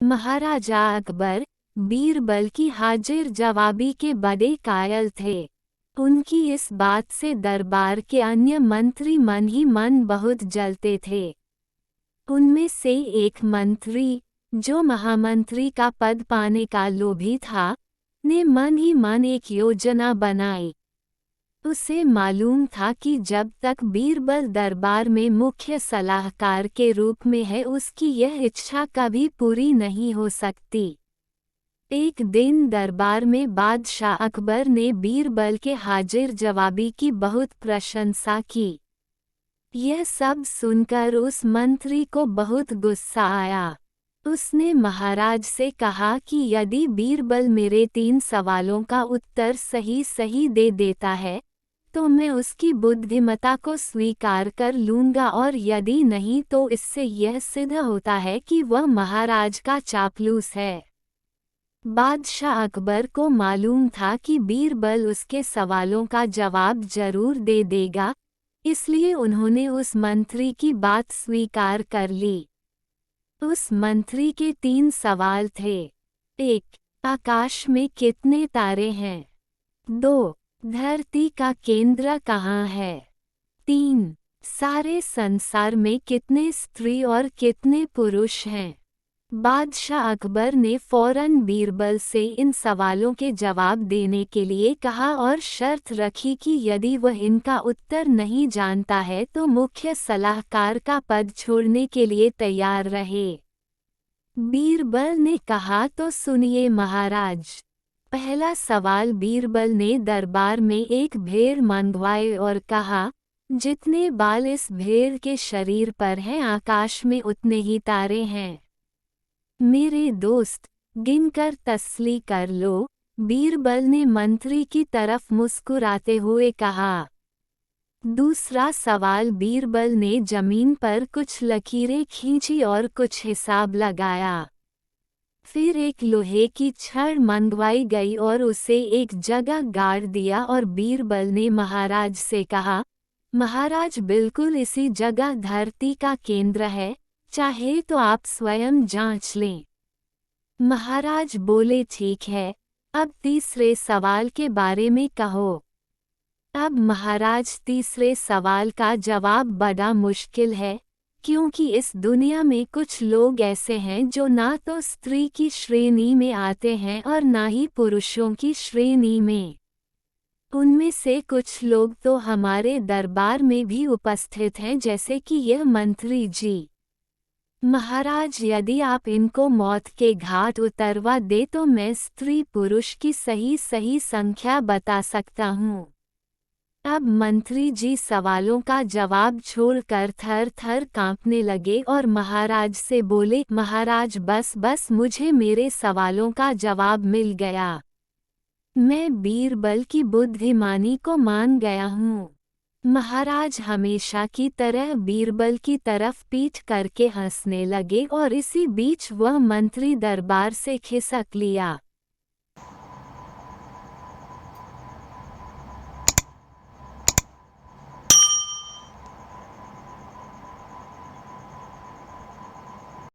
महाराजा अकबर बीरबल की हाजिर जवाबी के बड़े कायल थे। उनकी इस बात से दरबार के अन्य मंत्री मन ही मन बहुत जलते थे। उनमें से एक मंत्री, जो महामंत्री का पद पाने का लोभी था, ने मन ही मन एक योजना बनाई। उसे मालूम था कि जब तक बीरबल दरबार में मुख्य सलाहकार के रूप में है उसकी यह इच्छा कभी पूरी नहीं हो सकती। एक दिन दरबार में बादशाह अकबर ने बीरबल के हाजिर जवाबी की बहुत प्रशंसा की। यह सब सुनकर उस मंत्री को बहुत गुस्सा आया। उसने महाराज से कहा कि यदि बीरबल मेरे 3 सवालों का उत्तर सही सही दे देता है तो मैं उसकी बुद्धिमत्ता को स्वीकार कर लूँगा, और यदि नहीं तो इससे यह सिद्ध होता है कि वह महाराज का चापलूस है। बादशाह अकबर को मालूम था कि बीरबल उसके सवालों का जवाब जरूर दे देगा, इसलिए उन्होंने उस मंत्री की बात स्वीकार कर ली। उस मंत्री के 3 सवाल थे। 1. आकाश में कितने तारे हैं? 2. धरती का केंद्र कहाँ है? 3. सारे संसार में कितने स्त्री और कितने पुरुष हैं? बादशाह अकबर ने फौरन बीरबल से इन सवालों के जवाब देने के लिए कहा और शर्त रखी कि यदि वह इनका उत्तर नहीं जानता है तो मुख्य सलाहकार का पद छोड़ने के लिए तैयार रहे। बीरबल ने कहा, तो सुनिए महाराज। पहला सवाल, बीरबल ने दरबार में एक भेड़ मंगवाई और कहा, जितने बाल इस भेड़ के शरीर पर हैं आकाश में उतने ही तारे हैं। मेरे दोस्त, गिनकर तसल्ली कर लो। बीरबल ने मंत्री की तरफ मुस्कुराते हुए कहा। दूसरा सवाल, बीरबल ने जमीन पर कुछ लकीरें खींची और कुछ हिसाब लगाया। फिर एक लोहे की छड़ मंगवाई गई और उसे एक जगह गाड़ दिया और बीरबल ने महाराज से कहा, महाराज बिल्कुल इसी जगह धरती का केंद्र है, चाहे तो आप स्वयं जांच लें। महाराज बोले, ठीक है, अब तीसरे सवाल के बारे में कहो। अब महाराज, तीसरे सवाल का जवाब बड़ा मुश्किल है, क्योंकि इस दुनिया में कुछ लोग ऐसे हैं जो ना तो स्त्री की श्रेणी में आते हैं और ना ही पुरुषों की श्रेणी में। उनमें से कुछ लोग तो हमारे दरबार में भी उपस्थित हैं, जैसे कि यह मंत्री जी। महाराज, यदि आप इनको मौत के घाट उतरवा दे तो मैं स्त्री पुरुष की सही सही संख्या बता सकता हूँ। अब मंत्री जी सवालों का जवाब छोड़कर थर थर कांपने लगे और महाराज से बोले, महाराज बस बस, मुझे मेरे सवालों का जवाब मिल गया। मैं बीरबल की बुद्धिमानी को मान गया हूँ। महाराज हमेशा की तरह बीरबल की तरफ पीठ करके हंसने लगे और इसी बीच वह मंत्री दरबार से खिसक लिया।